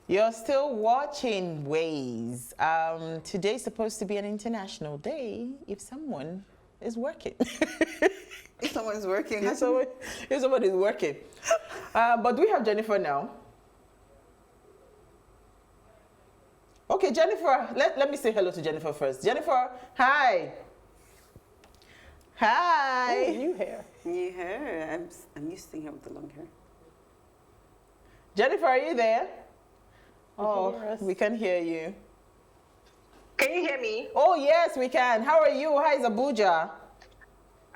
You're still watching Ways. Today's supposed to be an international day if someone is working. If someone is working. If someone is working. But do we have Jennifer now? Okay, Jennifer, let me say hello to Jennifer first. Jennifer, hi. Hi. Ooh, new hair. New hair. I'm used to seeing her with the long hair. Jennifer, are you there? Oh, we can hear you. Can you hear me? Oh, yes, we can. How are you? How is Abuja?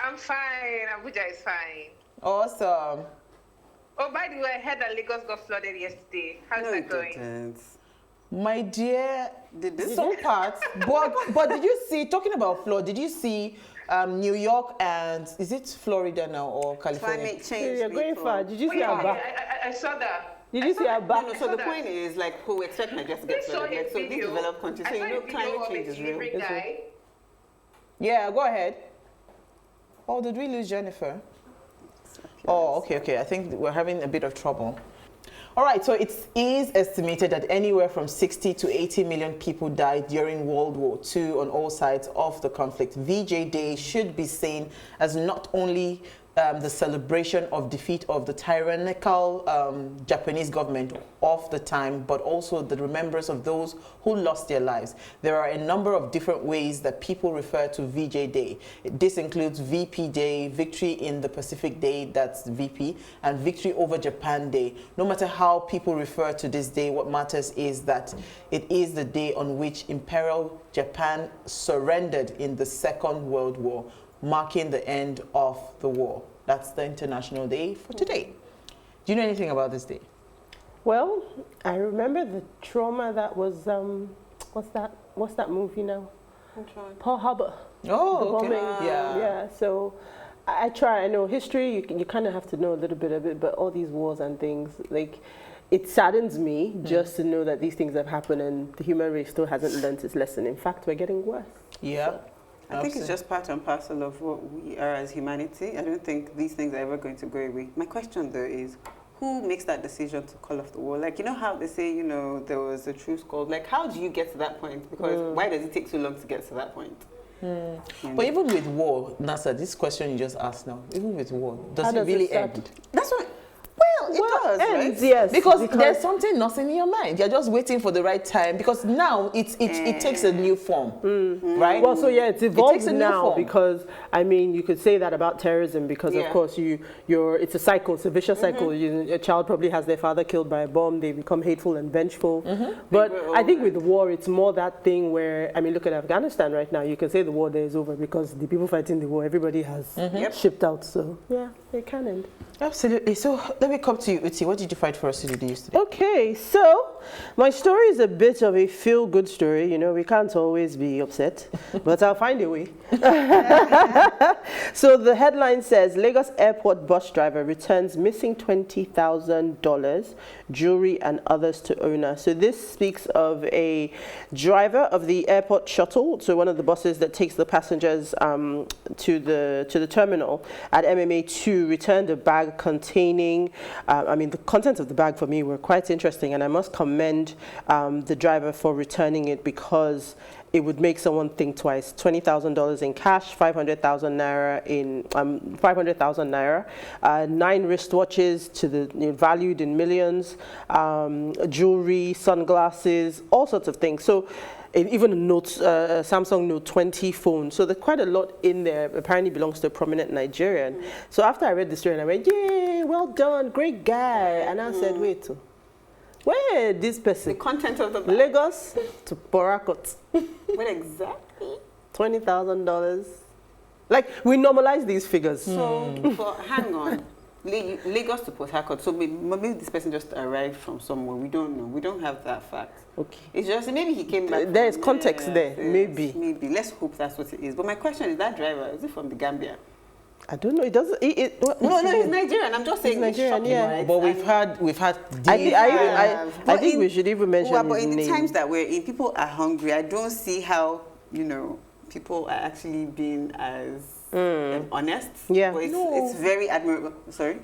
I'm fine. Abuja is fine. Awesome. Oh, by the way, I heard that Lagos got flooded yesterday. How's that going? Didn't. My dear, Did this? some parts. But did you see, talking about flood, did you see New York and, is it Florida now or California? Climate change. You're going far. Did you see yeah, our back? I saw that. Did you see our back? No, so the point is, like, who expect Nigeria to get flooded? Like, so these developed countries, so you know climate change is real. Yeah, go ahead. Oh, did we lose Jennifer? Oh, okay. I think we're having a bit of trouble. All right, so it is estimated that anywhere from 60 to 80 million people died during World War II on all sides of the conflict. VJ Day should be seen as not only the celebration of defeat of the tyrannical Japanese government of the time, but also the remembrance of those who lost their lives. There are a number of different ways that people refer to VJ Day. This includes VP Day, Victory in the Pacific Day, that's VP, and Victory over Japan Day. No matter how people refer to this day, what matters is that it is the day on which Imperial Japan surrendered in the Second World War, marking the end of the war. That's the international day for today. Do you know anything about this day? Well, I remember the trauma that was, what's that movie now? Pearl Harbor. Oh, okay. Yeah, so I know history, you kind of have to know a little bit of it, but all these wars and things, like, it saddens me just to know that these things have happened and the human race still hasn't learned its lesson. In fact, we're getting worse. Yeah. So. I think it's just part and parcel of what we are as humanity. I don't think these things are ever going to go away. My question, though, is who makes that decision to call off the war? Like, you know how they say, you know, there was a truce called. Like, how do you get to that point? Because why does it take so long to get to that point? But even with war, Nasa, this question you just asked now, even with war, does it really end? That's what. Well, it does, right? Yes, because there's something nothing in your mind. You're just waiting for the right time because now it takes a new form, right? Well, so yeah, it's evolved now because I mean you could say that about terrorism because of course it's a cycle, it's a vicious cycle. A child probably has their father killed by a bomb, they become hateful and vengeful. But I think with the war, it's more that thing where I mean look at Afghanistan right now. You can say the war there is over because the people fighting the war, everybody has shipped out. So yeah, it can end. Absolutely. So let me come to you, Uti. What did you fight for us to do yesterday? Okay, so my story is a bit of a feel-good story. You know, we can't always be upset, but I'll find a way. So the headline says, Lagos airport bus driver returns missing $20,000, jewelry and others to owner. So this speaks of a driver of the airport shuttle, so one of the buses that takes the passengers to the terminal at MMA2, returned a bag containing, I mean, the contents of the bag for me were quite interesting, and I must commend the driver for returning it because it would make someone think twice. $20,000 in cash, 500,000 naira in 500,000 naira, 9 wristwatches to the valued in millions, jewelry, sunglasses, all sorts of things. So. Even a Samsung Note 20 phone. So there's quite a lot in there. Apparently belongs to a prominent Nigerian. So after I read the story, and I went, yay, well done, great guy. And I said, wait, where this person? The content of the bag. Lagos to Borakot. What exactly? $20,000. Like, we normalize these figures. So, hang on. Lagos to Port Harcourt. So maybe this person just arrived from somewhere. We don't know. We don't have that fact. Okay. It's just maybe he came back. There's context there. Maybe. Maybe. Let's hope that's what it is. But my question is, that driver, is it from the Gambia? I don't know. It doesn't. No, he's Nigerian. I'm just saying. He's Nigerian, yeah. Right? But we've had. I think we should even mention. But in the times that we're in, people are hungry. I don't see how people are actually being as honest. Yeah. But it's, No. it's very admirable. Sorry?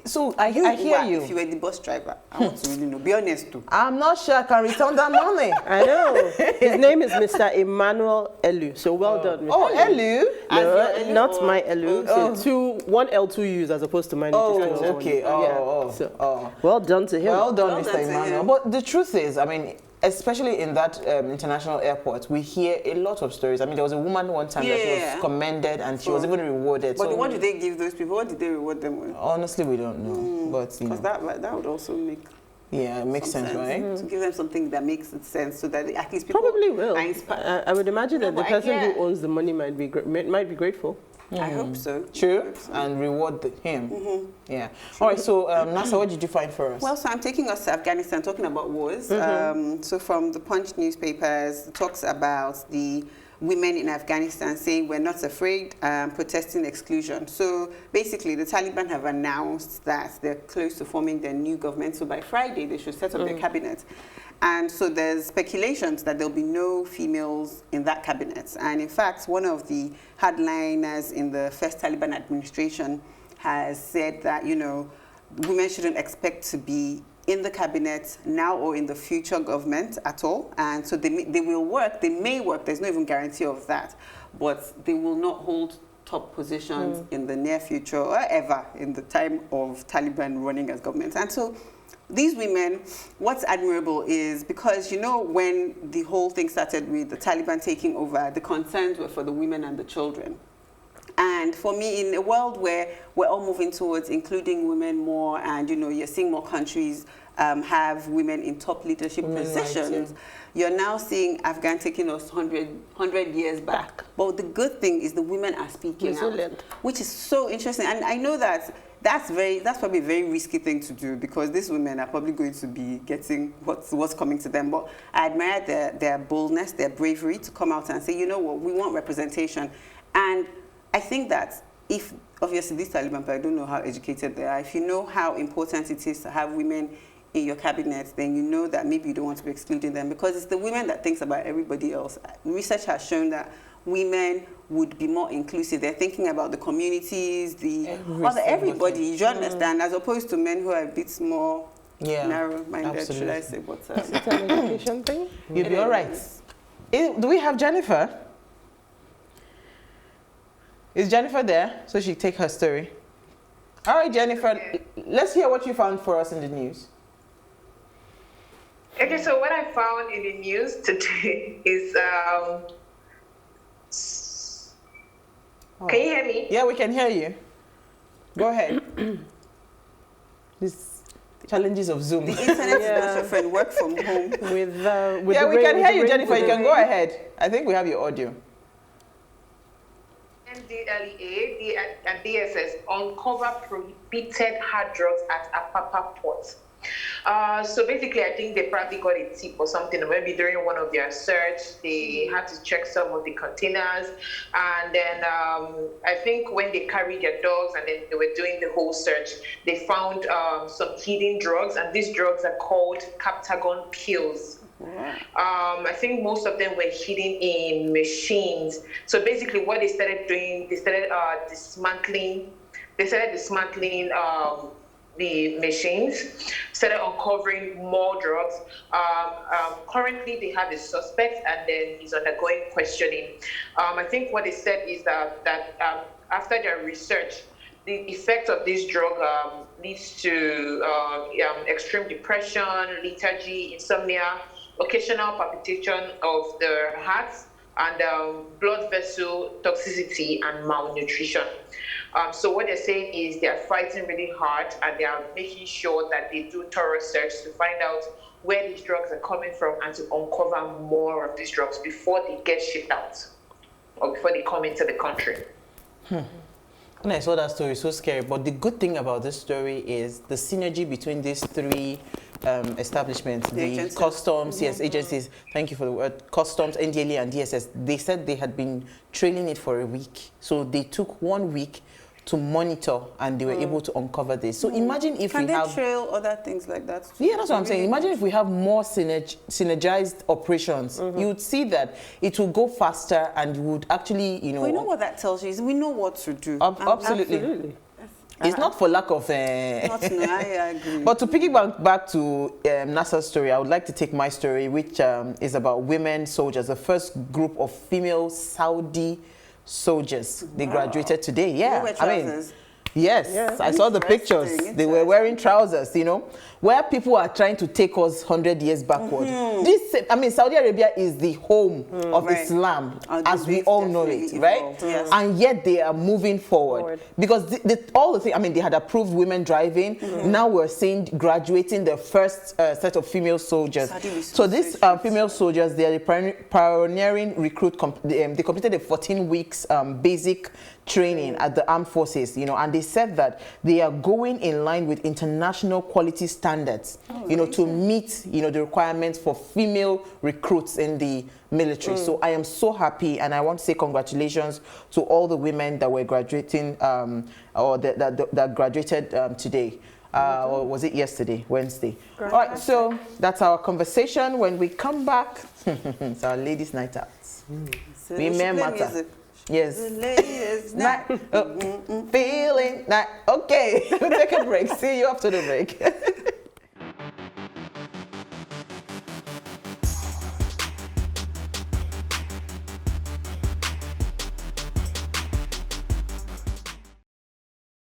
So I hear you. If you were the bus driver, I want to really know. Be honest too. I'm not sure I can return that money. I know. His name is Mr. Emmanuel Elu. So well done, Mr. Oh, Elu. As your No, Elu not or- my Elu. So one L, two U's as opposed to mine. Oh, which is just okay. one. Yeah. So, well done to him. Well done, Well Mr. done to Emmanuel. him. But the truth is, I mean, especially in that international airport, we hear a lot of stories. I mean, there was a woman one time that she Yeah. was commended and she was even rewarded. But So what did they give those people? What did they reward them with? honestly, we don't know. But you know, Because that would also make yeah, it makes some sense, right? To give them something that makes sense, so that at least people Probably will. are inspired. I would imagine that the but person yeah. who owns the money might be grateful. I hope so. True, and reward him. Yeah. All right. So, Nasa, what did you find for us? Well, so I'm taking us to Afghanistan, talking about wars. So from the Punch newspapers, it talks about the women in Afghanistan saying we're not afraid, protesting exclusion. So basically, the Taliban have announced that they're close to forming their new government. So by Friday, they should set up their cabinet. And so there's speculations that there'll be no females in that cabinet. And in fact, one of the hardliners in the first Taliban administration has said that, you know, women shouldn't expect to be in the cabinet now or in the future government at all. And so they will work, they may work, there's no even guarantee of that, but they will not hold top positions in the near future or ever in the time of Taliban running as government. And so these women, what's admirable is because, you know, when the whole thing started with the Taliban taking over, the concerns were for the women and the children. And for me, in a world where we're all moving towards including women more, and, you know, you're seeing more countries have women in top leadership positions, you're now seeing Afghan taking us 100 years back. But the good thing is the women are speaking out, which is so interesting. And I know that that's probably a very risky thing to do, because these women are probably going to be getting what's coming to them. But I admire their boldness, their bravery to come out and say, you know what, we want representation. And I think that if, obviously these Taliban, but I don't know how educated they are, if you know how important it is to have women in your cabinet, then you know that maybe you don't want to be excluding them, because it's the women that thinks about everybody else. Research has shown that women would be more inclusive. They're thinking about the communities, everybody, you understand, as opposed to men who are a bit more narrow-minded, should I say. But, It's an education thing. You'll be all right. Do we have Jennifer? Is Jennifer there? So she take her story. All right, Jennifer, let's hear what you found for us in the news. Okay, so what I found in the news today is, can you hear me? Yeah, we can hear you. Go ahead. These challenges of Zoom. the internet is not your friend, work from home. With Yeah, we can hear you, Jennifer. You can go ahead. I think we have your audio. NDLEA and DSS uncover prohibited hard drugs at Apapa port. So basically, I think they probably got a tip or something, or maybe during one of their search, they had to check some of the containers. And then I think when they carried their dogs and then they were doing the whole search, they found some hidden drugs, and these drugs are called Captagon pills. I think most of them were hidden in machines. So basically what they started doing, they started dismantling the machines, started uncovering more drugs. Currently they have a suspect and then he's undergoing questioning. I think what they said is that after their research, the effect of this drug leads to extreme depression, lethargy, insomnia, occasional palpitation of the heart, and blood vessel toxicity and malnutrition. So what they're saying is they're fighting really hard, and they are making sure that they do thorough search to find out where these drugs are coming from and to uncover more of these drugs before they get shipped out or before they come into the country. When I saw that story, so scary. But the good thing about this story is the synergy between these three establishments, the customs, agencies, thank you for the word, customs, NDLEA and DSS. They said they had been training it for a week. So they took 1 week to monitor, and they were able to uncover this. So imagine if Can we they have... trail other things like that too? Yeah, that's what I'm saying. Imagine if we have more synergized operations. You would see that it will go faster, and you would actually, you know... We know what that tells you is we know what to do. Absolutely. It's not for lack of... I agree. But to piggyback back to Nasser's story, I would like to take my story, which is about women soldiers, the first group of female Saudi soldiers. They graduated today. Yeah, They wear trousers. Yes, I saw the pictures. They were wearing trousers, you know, where people are trying to take us 100 years backward. Saudi Arabia is the home of Islam, as we all know it, right? Yes. And yet they are moving forward. Because all the things, they had approved women driving. Now we're seeing graduating the first set of female soldiers. So these female soldiers, they are the pioneering recruit. They completed a 14 weeks basic training at the armed forces, you know, and they said that they are going in line with international quality standards, to meet, the requirements for female recruits in the military. So I am so happy, and I want to say congratulations to all the women that were graduating, or that graduated today. Or was it yesterday, Wednesday? All right, so that's our conversation. When we come back, it's our ladies' night out. Women matter. Yes. Ladies' night. Feeling night. Okay, we'll take a break. See you after the break.